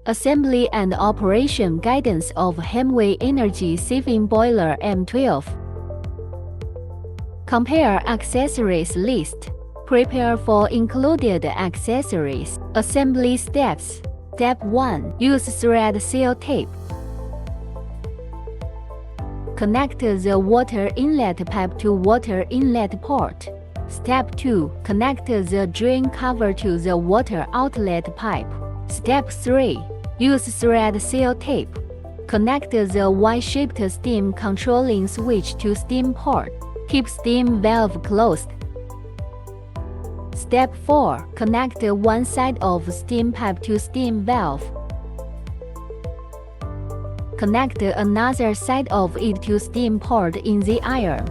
Assembly and operation guidance of Hemway energy saving boiler M12. Compare accessories list. Prepare for included accessories. Assembly steps. Step 1. Use thread seal tape. Connect the water inlet pipe to water inlet port. Step 2. Connect the drain cover to the water outlet pipe. Step 3. Use thread seal tape. Connect the Y-shaped steam controlling switch to steam port. Keep steam valve closed. Step 4. Connect one side of steam pipe to steam valve. Connect another side of it to steam port in the iron.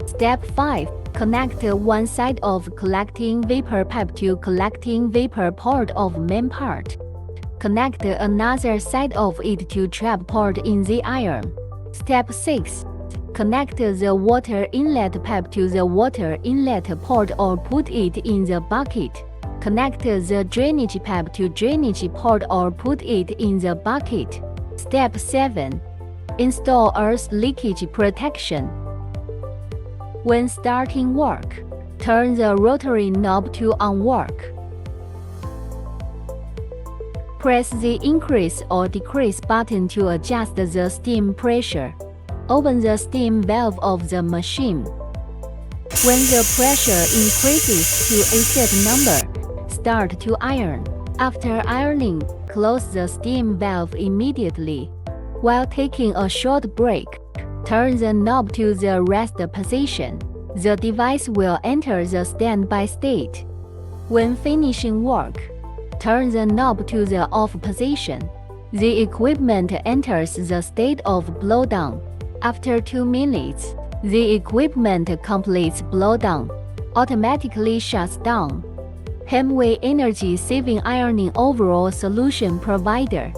Step 5. Connect one side of collecting vapor pipe to collecting vapor port of main part. Connect another side of it to trap port in the iron. Step 6. Connect the water inlet pipe to the water inlet port or put it in the bucket. Connect the drainage pipe to drainage port or put it in the bucket. Step 7. Install earth leakage protection. When starting work, turn the rotary knob to on work. Press the increase or decrease button to adjust the steam pressure. Open the steam valve of the machine. When the pressure increases to a set number, start to iron. After ironing, close the steam valve immediately. While taking a short break, turn the knob to the rest position. The device will enter the standby state. When finishing work, turn the knob to the off position. The equipment enters the state of blowdown. After 2 minutes, the equipment completes blowdown, automatically shuts down. Hemway Energy Saving Ironing Overall Solution Provider.